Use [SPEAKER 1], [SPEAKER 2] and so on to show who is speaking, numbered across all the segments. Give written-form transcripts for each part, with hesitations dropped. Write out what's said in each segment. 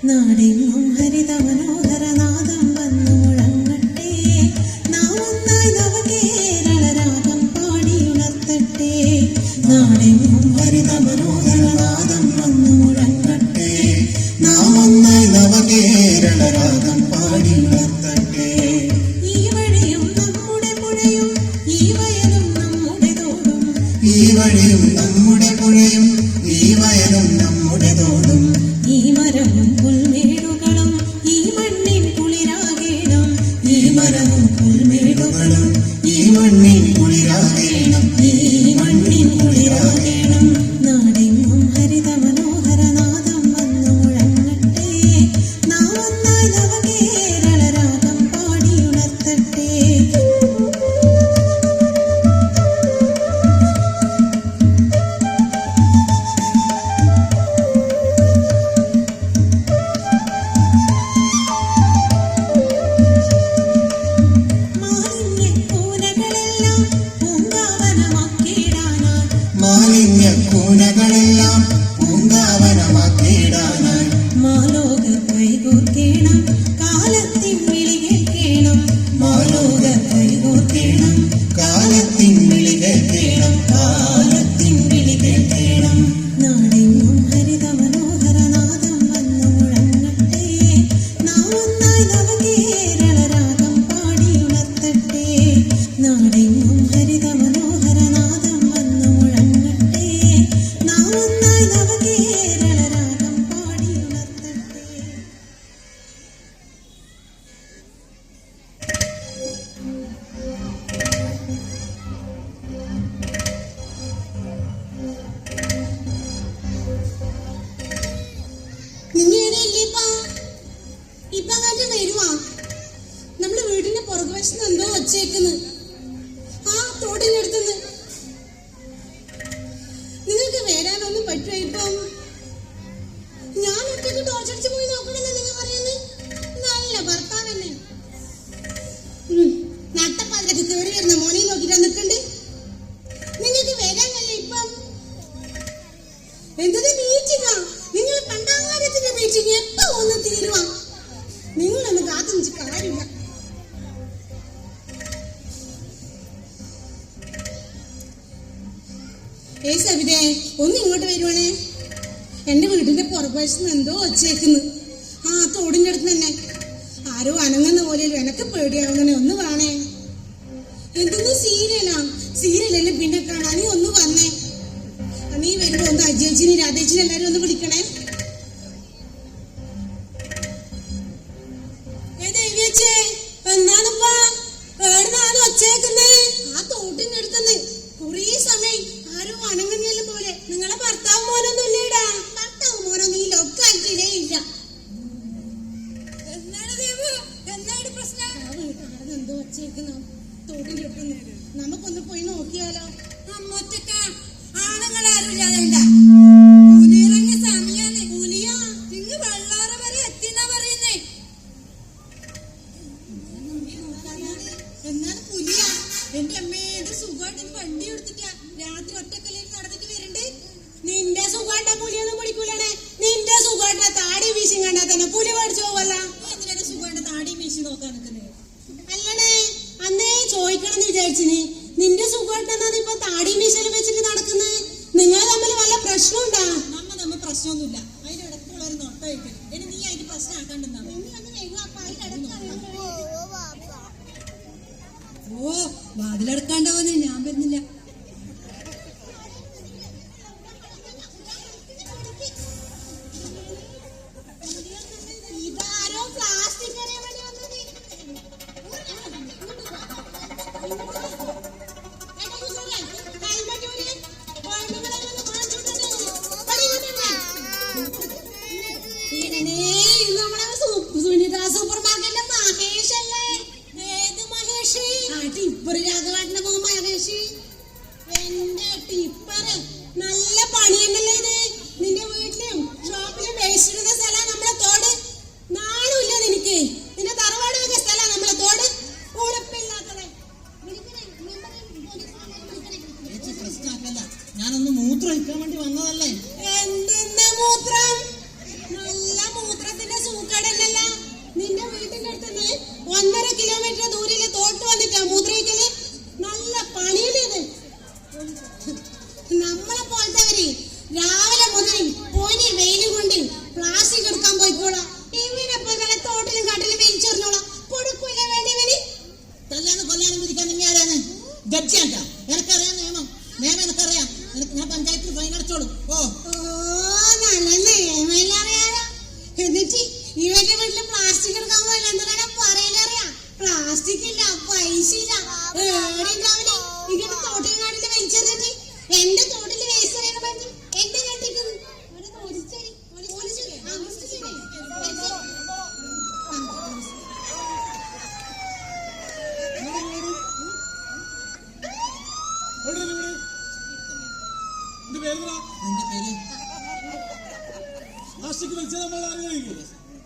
[SPEAKER 1] നാടെങ്ങും ഹരിത മനോഹരനാദം വന്നു മുഴങ്ങട്ടെ, നാം ഒന്നായി നവകേരള രാഗം പാടിയുണർത്തട്ടെ. നാടെങ്ങും ഹരിത മനോഹരനാദം വന്നു മുഴങ്ങട്ടെ, നാം ഒന്നായി നവകേരള രാഗം പാടിയുണർത്തട്ടെ. ഈ വഴിയും നമ്മുടെ പുഴയും ഈ വയലും നമ്മുടെ തോടും, ഈ വഴിയും നമ്മുടെ പുഴയും ഈ വയലും നമ്മുടെ തോടും, ഈ മരവും പുൽമേടുകളും ഈ മണ്ണിൻ കുളിരാകേണം, ഈ മരവും പുൽമേടുകളും ഈ മണ്ണിൻ കുളിരാകേണം, ഈ മണ്ണിൻ കുളിരാകേണം. നാടെങ്ങും ഹരിത മനോഹരനാദം വന്നു മുഴങ്ങട്ടെ, നാം ഒന്നായി നവകേരള രാഗം പാടിയുണർത്തട്ടെ. മാലിന്യക്കൂനകളെല്ലാം പൂങ്കാവനമാക്കിയിടാനായി മാലോക കൈകോർക്കേണം, കാലത്തിൻ വിളി കേൾക്കേണം, മാലോക കൈകോർക്കേണം, കാലത്തിൻ വിളി കേൾക്കേണം, കാലത്തിൻ വിളി കേൾക്കേണം. നാടെങ്ങും ഹരിത മനോഹരനാദം വന്നു മുഴങ്ങട്ടെ, നാം ഒന്നായി നവകേരള രാഗം പാടിയുണർത്തട്ടെ. നാടെങ്ങും ഹരിത മനോഹരനാദം വന്നു മുഴങ്ങട്ടെ, നാം ഒന്നായി നവകേരള രാഗം പാടിയുണർത്തട്ടെ. ഇപ്പൊ അങ്ങോട്ട് വരുവാ, നമ്മുടെ വീടിന്റെ പുറകുവശത്ത് എന്തോ വച്ചേക്കുന്നു. ആ തോടിന്റെ അടുത്തുനിന്ന് നിങ്ങൾക്ക് വരാനൊന്നും പറ്റുമോ? ഇപ്പം ഞാൻ ഒറ്റയ്ക്ക് ടോർച്ചടിച്ച് പോയി നോക്കണമെന്ന് നിങ്ങൾ പറയുന്നത്? നല്ല ഭർത്താവന്നെ. നട്ടപ്പാതിരക്ക് കയറി വരുന്ന മോനെ നോക്കിട്ടാ നിൽക്കണ്ട്. നിങ്ങൾക്ക് വരാനല്ലേ ഇപ്പം? എന്തൊരു മീറ്റിംഗാ നിങ്ങൾ? പണ്ടാകാലത്തിന്റെ മീറ്റിംഗ് എപ്പോ ഒന്ന് തീരുവാ? നിങ്ങളൊന്ന് കാത്തു നിച്ച് കാര്യമില്ല. ഏയ് സവിതേ, ഒന്ന് ഇങ്ങോട്ട് വരുവാണേ. എന്റെ വീടിന്റെ പുറകുവശത്ത് എന്തോ വച്ചേക്കുന്നു. ആ തോടിന്റെ അടുത്ത് തന്നെ ആരോ അനങ്ങുന്ന പോലെയല്ലോ. എനക്ക് പേടിയാവുന്നേ. ഒന്ന് വേണേ. എന്തെന്ന് സീരിയലാ? സീരിയലല്ലേ പിന്നെ കാണാൻ. നീ ഒന്ന് വന്നേ. നീ വരുമ്പോ ഒന്ന് അജേച്ചിനെ രാധേച്ചിനെ എല്ലാരും ഒന്ന് വിളിക്കണേ. എന്താണിപ്പാ ഏടുന്നാണ് വച്ചേക്കുന്നേ? ആ തോട്ടിന്റെ അടുത്തുനിന്ന് കുറേ സമയം ആരോ അനങ്ങുന്നേലും പോലെ. നിങ്ങളെ ഭർത്താവ് മോനൊന്നും ഇല്ലേടാ? ഭർത്താവ് മോനോ നീ ലൊക്കായിട്ടേ ഇല്ല. എന്താണ് ദേവു, എന്താണ് പ്രശ്നം? ആ വീട്ടാണ് എന്തോ വച്ചേക്കുന്ന തോട്ടിന്റെ അടുത്തുനിന്ന്. നമുക്കൊന്ന് പോയി നോക്കിയാലോ? അമ്മൊറ്റക്ക ആണുങ്ങളാരും ഇല്ലാതെ പുലിയിറങ്ങിയ സമയാന്ന്. പുലിയാ? നിങ്ങൾ വെള്ളാറ വരെ എത്തിന്നാ പറയുന്നേ. എന്നാണ് പുലിയാ? എന്റെ അമ്മേന്റെ സുഖമായിട്ട് വണ്ടി എടുത്തിട്ടാ രാത്രി ഒറ്റക്കല്ലിൽ നടന്നിട്ട് വരണ്ടേ. നിന്റെ സുഖമായിട്ടാ പുലിയൊന്നും പിടിക്കൂലേ? നിന്റെ സുഖമായിട്ടാ താടി വീശി കണ്ടാ തന്നെ പുലി പഠിച്ചു പോവല്ല. എന്തിനാ സുഖമായിട്ട് താടി വീശി നോക്കാൻ നിൽക്കുന്നത്? അല്ലണേ, അന്നേ ചോദിക്കണം എന്ന് വിചാരിച്ചിന്. നിന്റെ സുഖമായിട്ടെന്നാ ഇപ്പൊ താടി വീശലും വെച്ചിട്ട് നടക്കുന്നത്? നിങ്ങൾ തമ്മിൽ വല്ല പ്രശ്നമുണ്ടാ? നമ്മ തമ്മിൽ പ്രശ്നമൊന്നുമില്ല. അതിന്റെ ഇടയ്ക്കുള്ള ഒരു നോട്ട വയ്ക്കല്. ഇനി നീ അതിന് പ്രശ്നമാക്കാണ്ടെന്നാ. ഓ, വാതിലടക്കാണ്ടാവുന്നേ, ഞാൻ വരുന്നില്ല. ഇതാരോ പ്ലാസ്റ്റിക് സുനിത സൂപ്പർ മാർക്കറ്റിന്റെ മഹേഷ് അല്ലേ? ഏത് മഹേഷ്? ടിപ്പർ രാഘവാട്ടിന്റെ മോൻ മഹേഷ്. നിന്റെ വീട്ടിന്റെ അടുത്തുനിന്ന് 1.5 കിലോമീറ്റർ ദൂരില് തോട്ട് വന്നിട്ടാ മൂത്രയിക്കല്. നല്ല പണിയിലേത്. നമ്മളെ പോലത്തവര് രാവിലെ മുതൽ പൊനി വെയിലും കൊണ്ട് പ്ലാസ്റ്റിക് എടുക്കാൻ പോയിക്കോളാം. ഇവനെപ്പോ നല്ല തോട്ടിലും കാട്ടിലും വലിച്ചെറിഞ്ഞോളാം. കൊടുക്കൂല വേണ്ടിവന്.
[SPEAKER 2] കല്യാണം കൊല്ലാനും പിടിക്കാൻ നിങ്ങൾ ആരാണ്? ജഡ്ജിയാണ്ടാ? എനിക്കറിയാം നിയമം എനിക്കറിയാം. ഞാൻ പഞ്ചായത്തിൽ ഫൈൻ അടച്ചോളൂ.
[SPEAKER 1] നല്ല നിയമല്ല അറിയാലോ. എന്നിട്ട് ഇവന്റെ വീട്ടില് പ്ലാസ്റ്റിക് എടുക്കാൻ പോയില്ല. എന്താണ് പറയലറിയാം? പ്ലാസ്റ്റിക് ഇല്ല, പൈസ ഇല്ല. ഏടിണ്ടാവില്ല. ഇങ്ങനെ തോട്ടിലും കാട്ടിലും വലിച്ചെറിഞ്ഞിട്ട് എന്റെ തോട്ടില് വേസ്റ്റ് അറിയണ പറഞ്ഞു എന്റെ കെട്ടിക്കുന്നു.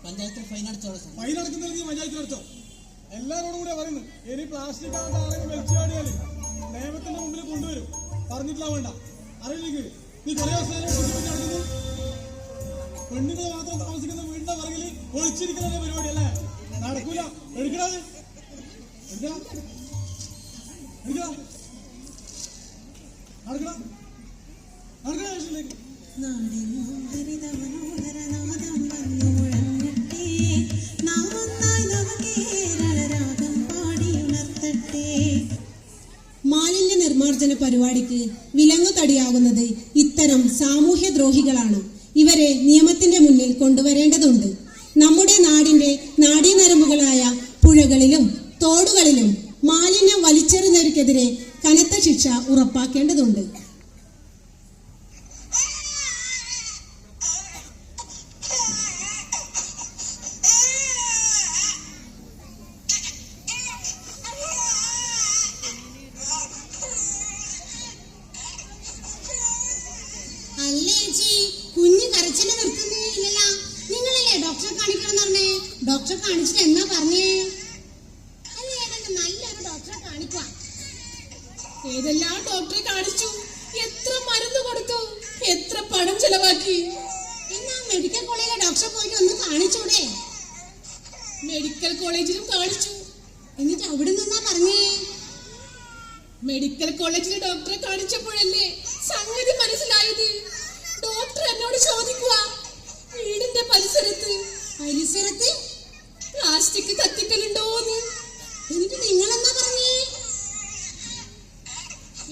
[SPEAKER 2] പഞ്ചായത്തിൽ ഫൈൻ അടച്ചോളൂ.
[SPEAKER 3] ഫൈൻ അടക്കുന്നില്ലെങ്കിൽ പഞ്ചായത്തിൽ അടച്ചോ. എല്ലാരോടും കൂടെ പറയുന്നത് ഇനി പ്ലാസ്റ്റിക് ആകട്ടെ ആരെങ്കിലും വലിച്ചു കാടിയാല് നിയമത്തിന്റെ മുമ്പിൽ കൊണ്ടുവരും. പറഞ്ഞിട്ടില്ല വേണ്ട അറിയില്ലെങ്കിൽ നീ കുറെ നടക്കുന്നത് പെണ്ണുങ്ങൾ മാത്രം താമസിക്കുന്ന വീടിന്റെ പറകിൽ ഒളിച്ചിരിക്കുന്ന പരിപാടി അല്ലേ? നടക്കൂല. എടുക്കണത് നടക്കണം. സ്റ്റേഷനിലേക്ക്
[SPEAKER 1] മാലിന്യ നിർമ്മാർജ്ജന പരിപാടിക്ക് വിലങ്ങുതടിയാകുന്നത് ഇത്തരം സാമൂഹ്യ ദ്രോഹികളാണ്. ഇവരെ നിയമത്തിന്റെ മുന്നിൽ കൊണ്ടുവരേണ്ടതുണ്ട്. നമ്മുടെ നാടിന്റെ നാഡീനരമ്പുകളായ പുഴകളിലും തോടുകളിലും മാലിന്യം വലിച്ചെറിഞ്ഞവർക്കെതിരെ കനത്ത ശിക്ഷ ഉറപ്പാക്കേണ്ടതുണ്ട്. അല്ലേ ചേച്ചി, കുഞ്ഞ് കരച്ചില് നിർത്തുന്നില്ലല്ലോ. നിങ്ങളല്ലേ ഡോക്ടറെ കാണിക്കണം പറഞ്ഞേ? ഡോക്ടറെ കാണിച്ചിട്ട് എന്നാ പറഞ്ഞേ? അല്ലേ നല്ലൊരു ഡോക്ടറെ കാണിക്കാം.
[SPEAKER 4] ഏതെല്ലാം ഡോക്ടറെ കാണിച്ചു, എത്ര മരുന്ന് കൊടുത്തു, എത്ര പണം ചെലവാക്കി.
[SPEAKER 1] എന്നാ മെഡിക്കൽ കോളേജിലെ ഡോക്ടറെ പോയിട്ട് ഒന്ന് കാണിച്ചൂടെ?
[SPEAKER 4] മെഡിക്കൽ കോളേജിലും കാണിച്ചു.
[SPEAKER 1] എന്നിട്ട് അവിടെ നിന്നാ പറഞ്ഞേ?
[SPEAKER 4] മെഡിക്കൽ കോളേജിലെ ഡോക്ടറെ കാണിച്ചപ്പോഴല്ലേ സംഗതി മനസ്സിലായത്. ഡോക്ടർ എന്നോട് ചോദിക്കുക, വീടിന്റെ പരിസരത്ത് പ്ലാസ്റ്റിക് കത്തിക്കലുണ്ടോന്ന്.
[SPEAKER 1] എന്നിട്ട് നിങ്ങളെന്നാ പറഞ്ഞേ?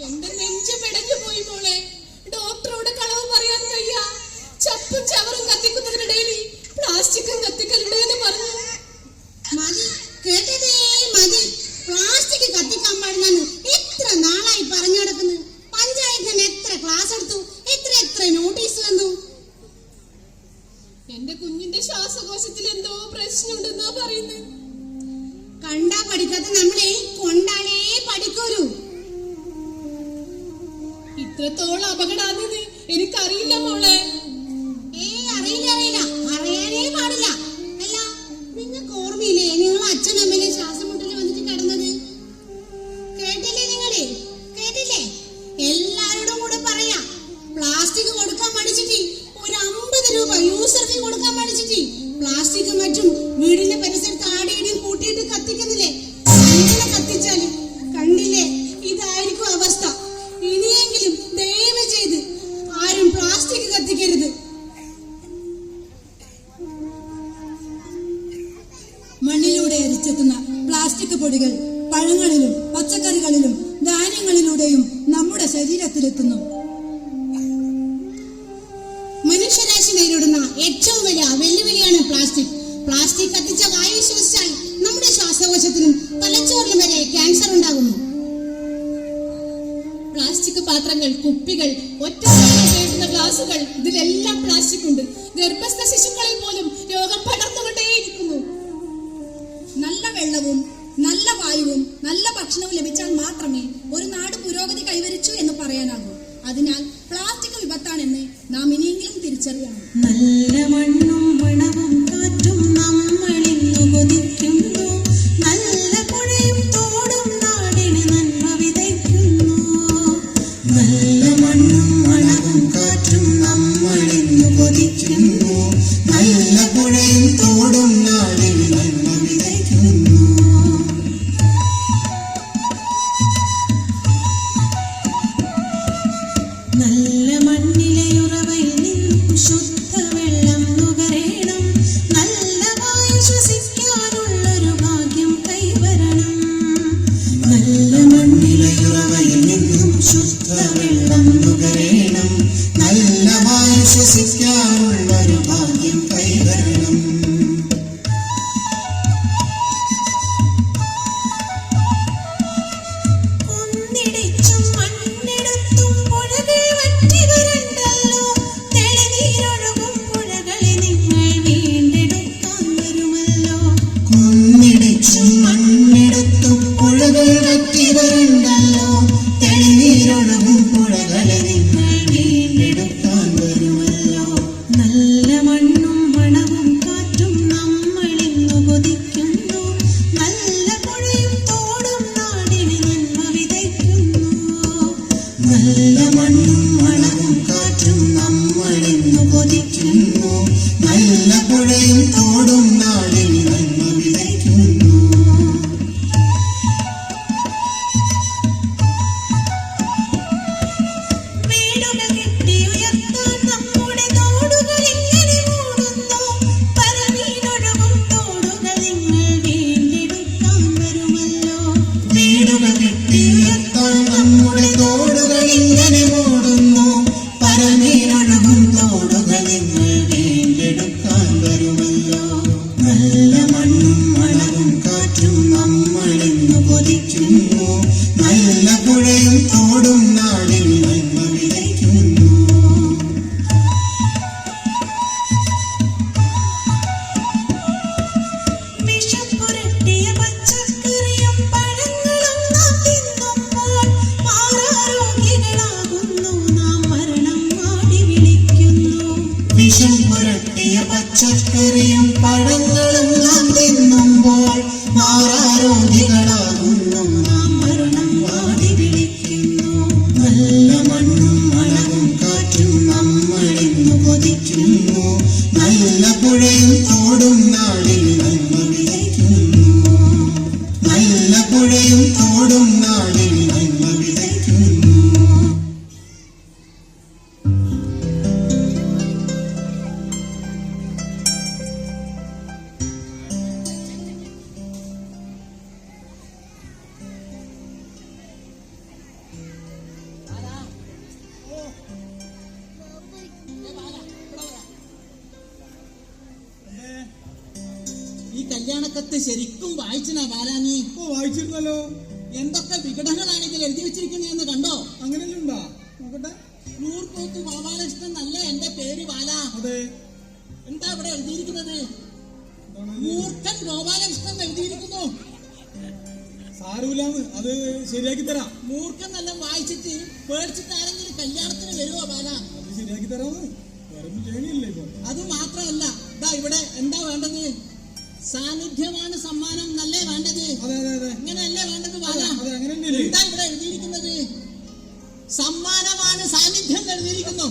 [SPEAKER 4] എന്റെ നെഞ്ച് പിടഞ്ഞു പോയി മോളെ. ഡോക്ടറോട് കളവ് പറയാൻ വയ്യ. ചപ്പും ചവറും കത്തിക്കുന്നതിനിടയിൽ പ്ലാസ്റ്റിക്കും കത്തിക്കലുണ്ട് എന്ന് പറഞ്ഞു.
[SPEAKER 1] മതി, കേട്ടതേ മതി. പ്ലാസ്റ്റിക് കത്തിക്കാൻ പാടില്ലെന്ന് എത്ര നാളായി പറഞ്ഞു നടക്കുന്നു. പഞ്ചായത്തിന് എത്ര ക്ലാസ് എടുത്തു, എത്ര നോട്ടീസ് വന്നു.
[SPEAKER 4] എന്റെ കുഞ്ഞിന്റെ ശ്വാസകോശത്തിൽ എന്തോ പ്രശ്നമുണ്ടെന്നാ പറയുന്നത്.
[SPEAKER 1] കണ്ടാ പഠിക്കാത്ത നമ്മളെ കൊണ്ടാലേ പഠിക്കൂരു.
[SPEAKER 4] ഇത്രത്തോളം അപകടാണെന്ന് എനിക്കറിയില്ല മോളെ.
[SPEAKER 1] അറിയില്ല, അറിയാനേ പാടില്ല. അല്ല, നിങ്ങൾക്ക് ഓർമ്മയില്ലേ നിങ്ങൾ അച്ഛനമ്മയിലെ ശ്വാസം മുട്ടല് വന്നിട്ട് കിടന്നത്? കേട്ടില്ലേ നിങ്ങളെ? കേട്ടില്ലേ? എല്ലാരോടും കൂടെ പറയാ, പ്ലാസ്റ്റിക് കൊടുക്കാൻ പഠിച്ചിട്ട് ഒരു 50 രൂപ യൂസർ ഫീ കൊടുക്കാൻ പഠിച്ചിട്ട് പ്ലാസ്റ്റിക് മറ്റും വീടിന്റെ പരിസരത്ത് ആടിയിടും കൂട്ടിയിട്ട് കത്തിക്കുന്നില്ലേ? അങ്ങനെ കത്തിച്ചാല് കണ്ടില്ലേ, ഇതായിരിക്കും അവസ്ഥ. ഇനിയെങ്കിലും ദയവ് ചെയ്ത് ആരും പ്ലാസ്റ്റിക് കത്തിക്കരുത്.
[SPEAKER 5] മണ്ണിലൂടെ അരിച്ചെത്തുന്ന പ്ലാസ്റ്റിക് പൊടികൾ പഴങ്ങളിലും പച്ചക്കറികളിലും ധാന്യങ്ങളിലൂടെയും നമ്മുടെ ശരീരത്തിലെത്തുന്നു.
[SPEAKER 1] മനുഷ്യരാശി നേരിടുന്ന ഏറ്റവും വലിയ വെല്ലുവിളിയാണ് പ്ലാസ്റ്റിക്. പ്ലാസ്റ്റിക് കത്തിച്ച വായു ശ്വസിച്ചാൽ നമ്മുടെ ശ്വാസകോശത്തിനും തലച്ചോറിനും വരെ ക്യാൻസർ ഉണ്ടാകുന്നു.
[SPEAKER 4] പ്ലാസ്റ്റിക് പാത്രങ്ങൾ, കുപ്പികൾ, ഒറ്റ ഉപയോഗിക്കുന്ന ഗ്ലാസുകൾ, ഇതിലെല്ലാം പ്ലാസ്റ്റിക് ഉണ്ട്. ഗർഭസ്ഥ ശിശുക്കളിൽ പോലും രോഗം പടർന്നുകൊണ്ടേയിരിക്കുന്നു.
[SPEAKER 5] നല്ല വെള്ളവും നല്ല വായുവും നല്ല ഭക്ഷണവും ലഭിച്ചാൽ മാത്രമേ ഒരു നാട് പുരോഗതി കൈവരിച്ചു എന്ന് പറയാനാകൂ. അതിനാൽ പ്ലാസ്റ്റിക് വിപത്താണെന്ന് നാം ഇനിയെങ്കിലും തിരിച്ചറിയണം.
[SPEAKER 6] നല്ല മണ്ണും മണവും കാറ്റും നമ്മളിന്നു കൊതിക്കുന്നു. നല്ല പുഴയും തോടും നാടിന് നന്മ വിതയ്ക്കുന്നു. നല്ല മണ്ണും മണവും കാറ്റും നമ്മളിന്നു കൊതിക്കുന്നു. നല്ല പുഴയും തോടും നാടിന് നമ്മളിന്നു കൊതിക്കുന്നു. നല്ല പുഴയും തോടും നാടിൽ നന്മ വിതയ്ക്കുന്നു. നല്ല പുഴയും തോടും നാടിൽ നന്മ വിതയ്ക്കുന്നു.
[SPEAKER 2] ഈ കല്യാണക്കത്ത് ശരിക്കും വായിച്ചനാ ബാലാനി?
[SPEAKER 3] ഓ വായിച്ചിരുന്നല്ലോ.
[SPEAKER 2] എന്തൊക്കെ വിഘടനങ്ങളാണ് ഇതിൽ എഴുതി വെച്ചിരിക്കുന്നതെന്ന് കണ്ടോ?
[SPEAKER 3] അങ്ങനെയല്ലേ ഉണ്ടാ? നോക്കട്ടെ.
[SPEAKER 2] നൂർക്കോത്ത് ഗോപാലകൃഷ്ണൻ നല്ല എന്റെ പേര് ബാല.
[SPEAKER 3] അതെ.
[SPEAKER 2] എന്താ ഇവിടെ എഴുതിയിരിക്കുന്നത്?
[SPEAKER 3] എന്താണ്?
[SPEAKER 2] മൂർഖൻ ഗോപാലകൃഷ്ണൻ എഴുതിയിരിക്കുന്നു.
[SPEAKER 3] സാരമില്ലാന്ന്, അത് ശരിയാക്കി തരാം.
[SPEAKER 2] മൂർഖൻ നല്ല വായിച്ചിട്ട് പേടിച്ചിട്ട് ആരെങ്കിലും കല്യാണത്തിന് വരുമോ ബാല?
[SPEAKER 3] അത് ശരിയാക്കി തരാന്ന്. വേറെ ഒന്നും ചെയ്യണില്ലേ ഇപ്പൊ?
[SPEAKER 2] അത് മാത്രമല്ല, ഇതാ ഇവിടെ എന്താ വേണ്ടത്? സാന്നിധ്യമാണ് സമ്മാനം എന്നല്ലേ വേണ്ടത്?
[SPEAKER 3] അതെ അതെ അതെ
[SPEAKER 2] ഇങ്ങനെയല്ലേ വേണ്ടത് ബാല?
[SPEAKER 3] അതെ അങ്ങനെ തന്നെയല്ലേ?
[SPEAKER 2] എന്താ ഇവിടെ എഴുതിയിരിക്കുന്നത്? സമ്മാനമാണ് സാന്നിധ്യം എന്ന് എഴുതിയിരിക്കുന്നു.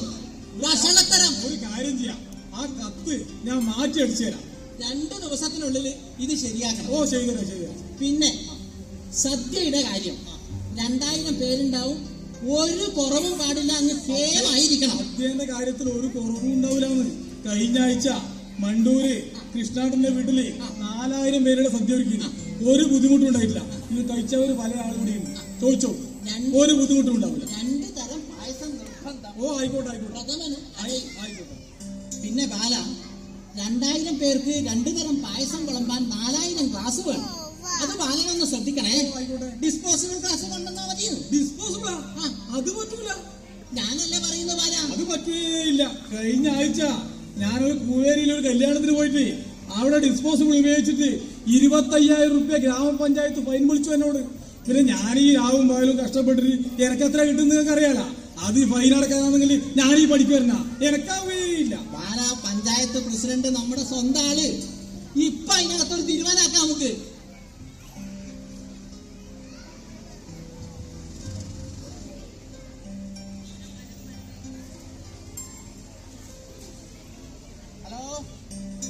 [SPEAKER 2] വഷളത്തരം.
[SPEAKER 3] ഒരു കാര്യം ചെയ്യാം, ആ കത്ത് ഞാൻ മാറ്റി അടിച്ചു തരാം.
[SPEAKER 2] 2 ദിവസത്തിനുള്ളിൽ ഇത് ശരിയാക്കണം.
[SPEAKER 3] ഓ ചെയ്തരാ ചെയ്തരാ.
[SPEAKER 2] പിന്നെ സദ്യയുടെ കാര്യം, 2000 പേരുണ്ടാവും, ഒരു കുറവും പാടില്ല, അങ്ങ് ഫേമായിരിക്കണം.
[SPEAKER 3] സദ്യന്റെ കാര്യത്തിൽ ഒരു കുറവും ഉണ്ടാവില്ലാന്ന്. കഴിഞ്ഞ ആഴ്ച മണ്ടൂര് കൃഷ്ണാട്ടന്റെ വീട്ടില് 4000 പേരുടെ സദ്യ ഒരുക്കി. ഒരു ബുദ്ധിമുട്ടും ഉണ്ടായിട്ടില്ല. ഇത് കഴിച്ചവര് പല ആളും കൂടിയുണ്ട്. ചോദിച്ചോ, ഒരു ബുദ്ധിമുട്ടും ഉണ്ടാവില്ല.
[SPEAKER 2] 2 തരം പായസം നിർബന്ധം.
[SPEAKER 3] ഓ ആയിക്കോട്ടെ ആയിക്കോട്ടെ
[SPEAKER 2] പ്രഥമന് അടേ.
[SPEAKER 3] ആയിക്കോട്ടെ.
[SPEAKER 2] പിന്നെ ബാല, 2000 പേർക്ക് 2 തരം പായസം വിളമ്പാൻ 4000 ഗ്ലാസ് വേണം. അത് ബാലനൊന്ന് ശ്രദ്ധിക്കണേ.
[SPEAKER 3] ആയിക്കോട്ടെ.
[SPEAKER 2] ഡിസ്പോസിബിൾ ഗ്ലാസ് കൊണ്ടുവന്നാ മതിയോ?
[SPEAKER 3] ഡിസ്പോസിബിളാ? അത് പറ്റൂല.
[SPEAKER 2] ഞാനല്ലേ പറയുന്നത് ബാല?
[SPEAKER 3] അത് പറ്റുകയില്ല. കഴിഞ്ഞ ആഴ്ച ഞാനൊരു കൂവേരിയിൽ ഒരു കല്യാണത്തിന് പോയിട്ട് അവിടെ ഡിസ്പോസിബിൾ ഉപയോഗിച്ചിട്ട് 25,000 റുപ്യ ഗ്രാമപഞ്ചായത്ത് ഫൈൻ വിളിച്ചു എന്നോട്. പിന്നെ ഞാൻ ഈ രാവും പകലും കഷ്ടപ്പെട്ടിട്ട് എനിക്ക് എത്ര കിട്ടുന്ന നിങ്ങൾക്ക് അറിയാല. അത് ഫൈൻ അടക്കാതാണെങ്കിൽ ഞാൻ ഈ പഠിക്ക് വരണ എനക്കാവുകയില്ല.
[SPEAKER 2] ബാല, പഞ്ചായത്ത് പ്രസിഡന്റ് നമ്മുടെ സ്വന്തം ആള്. ഇപ്പൊ അതിനകത്തൊരു തീരുമാനമാക്കാം നമുക്ക്. ഹലോ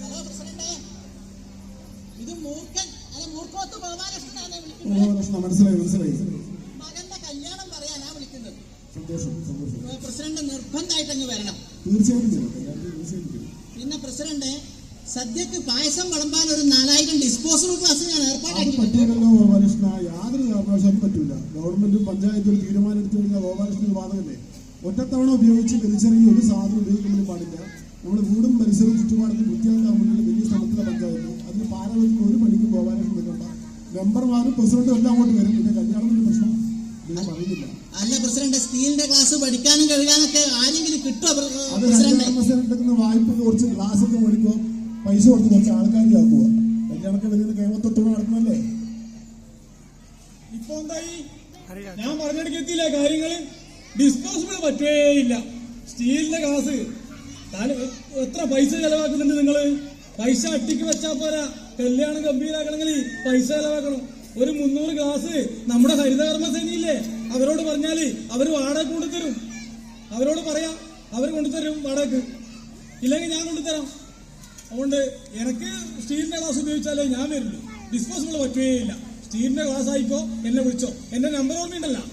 [SPEAKER 2] ഹലോ പ്രസിഡന്റ്, ഇത് മൂർഖൻ അല്ല മൂർഖോത്ത് ഗോപാലകൃഷ്ണനാണ് വിളിക്കുന്നത്.
[SPEAKER 7] മനസ്സിലായി.
[SPEAKER 2] മകന്റെ കല്യാണം പറയാനാ വിളിക്കുന്നത്.
[SPEAKER 7] സന്തോഷം.
[SPEAKER 2] പ്രസിഡന്റ് നിർബന്ധമായിട്ട് അങ്ങ് വരണം.
[SPEAKER 7] തീർച്ചയായിട്ടും.
[SPEAKER 2] പിന്നെ പ്രസിഡന്റ്, സദ്യക്ക് പായസം വിളമ്പാൻ ഒരു 4000 ഡിസ്പോസിബിൾ ഗ്ലാസ് ഞാൻ
[SPEAKER 7] അത്
[SPEAKER 2] ഏർപ്പാടാക്കി.
[SPEAKER 7] പറ്റൂലല്ലോ ഗോപാലകൃഷ്ണ, യാതൊരു കാരണവശാലും പറ്റൂല. ഗവൺമെന്റും പഞ്ചായത്തും ഒരു തീരുമാനം എടുത്തു കഴിഞ്ഞാൽ ഗോപാലകൃഷ്ണൻ ബാധകല്ലേ? ഒറ്റത്തവണ ഉപയോഗിച്ച് വലിച്ചെറിഞ്ഞ് ഒരു സാധനം ഉപയോഗിക്കുന്നതിന് പാടില്ല. നമ്മുടെ വീടും പരിസരവും ചുറ്റുപാടത്തും വൃത്തിയാക്കാവുന്ന വലിയ സ്ഥലത്തിലെ പഞ്ചായത്ത്. അതിന് പാരവത്തിന് ഒരു പണിക്കും ഗോപാലകൃഷ്ണൻ നിൽക്കണ്ട. മെമ്പർമാരും പ്രസിഡന്റും എല്ലാം അങ്ങോട്ട് വരും. പിന്നെ കല്യാണത്തിന്റെ പ്രശ്നം നിങ്ങൾ പറയുന്നില്ല.
[SPEAKER 2] അല്ല പ്രസിഡന്റ്, സ്റ്റീലിന്റെ ഗ്ലാസ് പഠിക്കാനും കഴുകാനൊക്കെ ആരെങ്കിലും കിട്ടുമോ
[SPEAKER 7] അത്
[SPEAKER 2] പ്രസിഡന്റ്?
[SPEAKER 7] എടുക്കുന്ന വായ്പക്ക് കുറച്ച് ഗ്ലാസ് ഒക്കെ മേടിക്കുക, പൈസ കൊടുത്ത് കുറച്ച് ആൾക്കാരിലാക്കുക. കല്യാണമൊക്കെ വരുന്ന കൈമത്വത്തോടെ നടക്കുന്നല്ലേ?
[SPEAKER 3] ഇപ്പൊ എന്തായി? ഞാൻ പറഞ്ഞെടുക്കെത്തിയില്ല കാര്യങ്ങള്. ഡിസ്പോസിബിൾ പറ്റുകയില്ല. സ്റ്റീലിന്റെ ഗ്ലാസ് എത്ര പൈസ ചെലവാക്കുന്നുണ്ട് നിങ്ങള്? പൈസ അട്ടിക്ക് വെച്ചാ പോരാ, കല്യാണം ഗംഭീരാക്കണമെങ്കിൽ പൈസ ചെലവാക്കണം. ഒരു 300 ഗ്ലാസ് നമ്മുടെ ഹരിതകർമ്മസേനയില്ലേ, അവരോട് പറഞ്ഞാല് അവര് വാടക കൊണ്ടുതരും. അവരോട് പറയാം, അവര് കൊണ്ടുതരും വാടക. ഇല്ലെങ്കിൽ ഞാൻ കൊണ്ടുതരാം. അതുകൊണ്ട് എനിക്ക് സ്റ്റീലിന്റെ ഗ്ലാസ് ഉപയോഗിച്ചാലേ ഞാൻ വരുള്ളൂ. ഡിസ്പോസിബിൾ പറ്റുകയില്ല. സ്റ്റീലിന്റെ ഗ്ലാസ് ആയിക്കോ, എന്നെ വിളിച്ചോ. എന്റെ നമ്പർ ഓർമ്മയുണ്ടല്ലോ,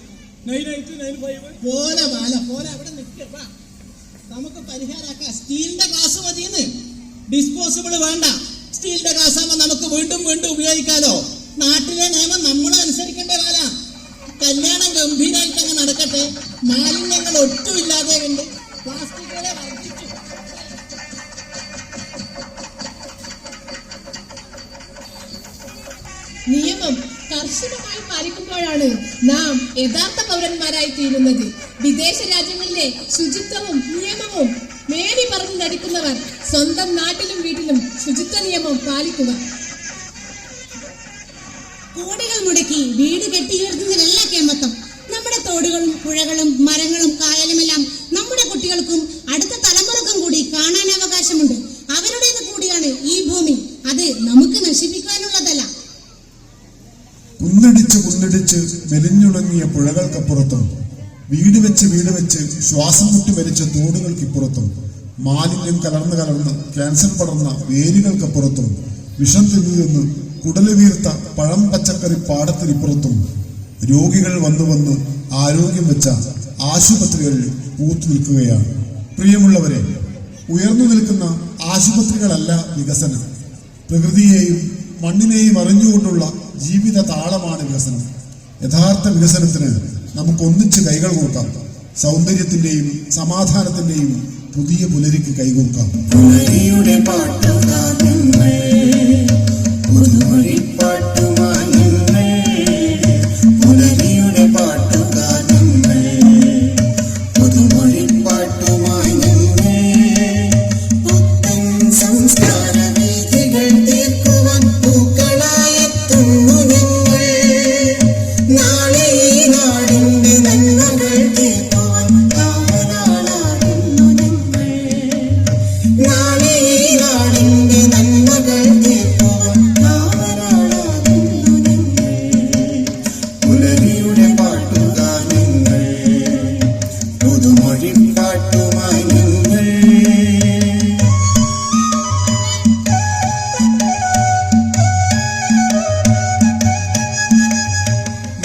[SPEAKER 3] 9895.
[SPEAKER 2] പോലെ ബാല പോലെ അവിടെ നിൽക്കുക. നമുക്ക് പരിഹാരമാക്കാം. സ്റ്റീലിന്റെ ഗ്ലാസ് മതിയെന്ന്, ഡിസ്പോസിബിൾ വേണ്ട. സ്റ്റീലിന്റെ ഗ്ലാസ് ആകുമ്പോൾ നമുക്ക് വീണ്ടും വീണ്ടും ഉപയോഗിക്കാലോ. നാട്ടിലെ നിയമം നമ്മൾ അനുസരിക്കേണ്ട കാല. കല്യാണം ഗംഭീരമായിട്ട് അങ്ങ് നടക്കട്ടെ. മാലിന്യങ്ങൾ ഒട്ടുമില്ലാതെ ഉണ്ട്. പ്ലാസ്റ്റിക്കുകളെ വർദ്ധിച്ചു.
[SPEAKER 4] നിയമം കർശനമായി പാലിക്കുമ്പോഴാണ് നാം യഥാർത്ഥ പൗരന്മാരായി തീരുന്നത്. വിദേശ രാജ്യങ്ങളിലെ ശുചിത്വവും നിയമവും മേടി പറഞ്ഞു നടിക്കുന്നവർ സ്വന്തം നാട്ടിലും വീട്ടിലും ശുചിത്വ നിയമം പാലിക്കുക.
[SPEAKER 1] കോടികൾ മുടക്കി വീട് കെട്ടിയുയർത്തുന്നതല്ല കേമത്വം. നമ്മുടെ തോടുകളും പുഴകളും മരങ്ങളും കായലുമെല്ലാം നമ്മുടെ കുട്ടികൾക്കും അടുത്ത തലമുറക്കും കൂടി കാണാൻ അവകാശമുണ്ട്. അവരുടേത് കൂടിയാണ് ഈ ഭൂമി. അത് നമുക്ക് നശിപ്പിക്കാനുള്ളതല്ല.
[SPEAKER 7] കുന്നിടിച്ച് മെലിഞ്ഞുണങ്ങിയ പുഴകൾക്കപ്പുറത്ത് വീട് വെച്ച് ശ്വാസം മുട്ടി മരിച്ച തോടുകൾക്കിപ്പുറത്തും മാലിന്യം കലർന്ന് ക്യാൻസർ പടർന്ന വേരുകൾക്കപ്പുറത്തും വിഷം തിന്നു കുടല് വീർത്ത പഴം പച്ചക്കറി പാടത്തിനിപ്പുറത്തും രോഗികൾ വന്ന് ആരോഗ്യം വെച്ച ആശുപത്രികൾ പൂത്തു നിൽക്കുകയാണ്. പ്രിയമുള്ളവരെ, ഉയർന്നു നിൽക്കുന്ന ആശുപത്രികളല്ല വികസനം. പ്രകൃതിയെയും മണ്ണിനെയും അറിഞ്ഞുകൊണ്ടുള്ള ജീവിത താളമാണ് വികസനം. യഥാർത്ഥ വികസനത്തിന് നമുക്ക് ഒന്നിച്ച് കൈകൾ കോർക്കാം. സൗന്ദര്യത്തിന്റെയും സമാധാനത്തിന്റെയും പുതിയ പുലരിക്ക് കൈകോർക്കാം.
[SPEAKER 6] പുലരിയുടെ പാട്ടുകാരങ്ങൾ, പുതുമൊഴി പാട്ടുമാനങ്ങൾ, പുലരിയുടെ പാട്ടുകാരങ്ങൾ, പുതുമൊഴി പാട്ടുമാനങ്ങൾ, പുത്തൻ സംസ്കാര വീഥികൾ തീർക്കുവാൻ പൂക്കളായെത്തുന്നു ഞങ്ങൾ. നാളെ ഈ നാടിന്റെ നന്മകൾ തീർക്കുവാൻ കാവലാളാകുന്നു ഞങ്ങൾ. നാളെ ഈ നാടിന്റെ നന്മകൾ തീർക്കുവാൻ കാവലാളാകുന്നു ഞങ്ങൾ. പുലരിയുടെ പാട്ടുകാരങ്ങൾ, പുതുമൊഴി പാട്ടുമായി ഞങ്ങൾ.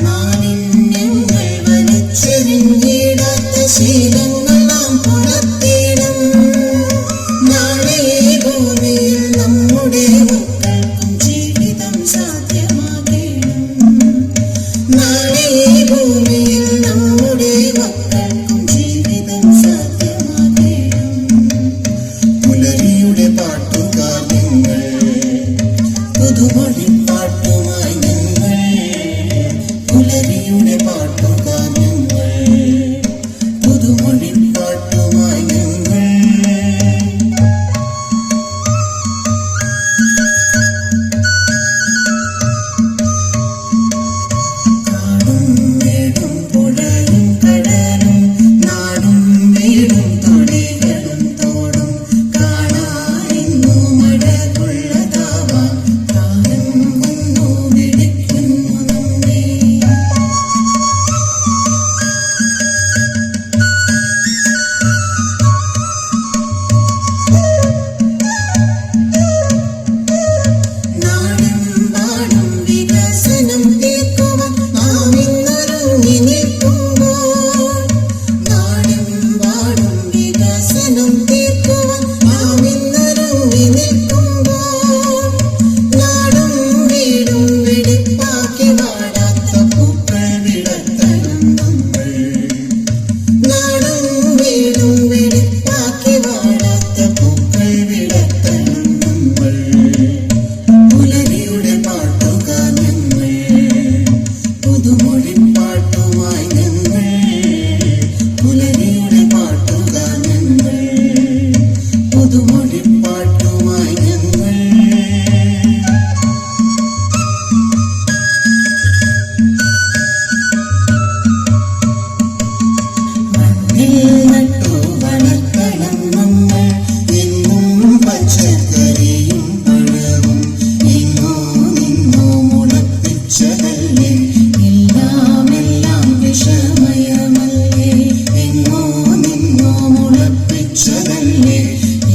[SPEAKER 6] മാലിന്യങ്ങൾ വലിച്ചെറിഞ്ഞിടാത്ത ശീലങ്ങൾ നാം പുലർത്തിയിടും. നാളെ ഈ ഭൂമിയിൽ നമ്മുടെ മക്കൾക്കും ജീവിതം സാധ്യമാകണം. നാളെ ഈ ഭൂമിയിൽ നമ്മുടെ മക്കൾക്കും ജീവിതം സാധ്യമാകണം. പുലരിയുടെ പാട്ടുകാരങ്ങൾ, പുതുമൊഴി പാട്ടുമായി ഞങ്ങൾ. പുലരിയുടെ പാട്ടുകാരങ്ങൾ, പുതുമൊഴി പാട്ടുമായി ഞങ്ങൾ. കാടും മേടും പുഴയും കടലും നാടും വീടും തൊടികളും തോടും കാണാനിന്നു മഴകുള്ളതാവാൻ കാലം വന്നു വിളിക്കുന്നു നമ്മെ. നാടെമ്പാടും വികസനം തീർക്കുവാൻ നാം ഇന്നൊരുങ്ങി നിൽക്കുമ്പോൾ, നാടെമ്പാടും വികസനം തീർക്കുവാൻ നാം ഇന്നൊരുങ്ങി നിൽക്കുമ്പോൾ, നാടും വീടും വെടിപ്പാക്കി വാടാത്ത പൂക്കൾ വിടർത്തണം നമ്മൾ. നാടും വീടും വെടിപ്പാക്കി വാടാത്ത പൂക്കൾ വിടർത്തണം നമ്മൾ. പുലരിയുടെ പാട്ടുകാരങ്ങൾ, പുതുമൊഴി പാട്ടുമായി ഞങ്ങൾ. പുലരിയുടെ പാട്ടുകാരങ്ങൾ, പുതുമൊഴി പാട്ടുമായി ഞങ്ങൾ. മണ്ണിൽ നട്ടു വളർത്തണം നമ്മൾ എന്നും പച്ചക്കറിയും പഴവും. എങ്ങോ നിന്നോ മുളപ്പിച്ചതല്ലേ, എല്ലാം വിഷമയമല്ലേ. എങ്ങോ നിന്നോ മുളപ്പിച്ചതല്ലേ,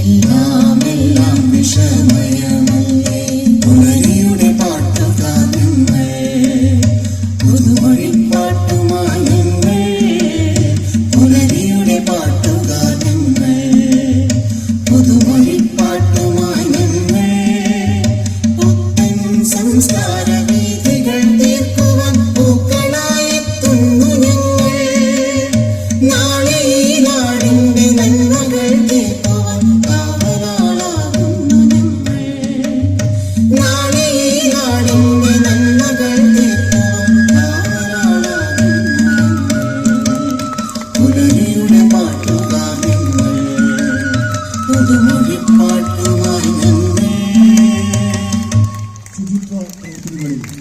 [SPEAKER 6] എല്ലാം വിഷമയമല്ലേ. പുലരിയുടെ പാട്ടുകാരങ്ങൾ, പുതുമൊഴി പാട്ടുമായി ഞങ്ങൾ. പുലരിയുടെ പാട്ടുകാരങ്ങൾ, പുതുമൊഴി പാട്ടുമായി ഞങ്ങൾ. പുത്തൻ സംസ്കാര വീഥികൾ തീർക്കുവാൻ പൂക്കളായെത്തുന്നു ഞങ്ങൾ. നാളെ ഈ നാടിന്റെ നന്മകൾ തീർക്കുവാൻ കാവലാളാകുന്നു ഞങ്ങൾ. നാളെ ഈ നാടിന്റെ നന്മകൾ തീർക്കുവാൻ കാവലാളാകുന്നു ഞങ്ങൾ. പുലരിയുടെ പാട്ടുകാരങ്ങൾ, പുതുമൊഴി പാട്ടുമായി ഞങ്ങൾ.
[SPEAKER 7] ശുചിത്വ പ്രവർത്തനങ്ങളിൽ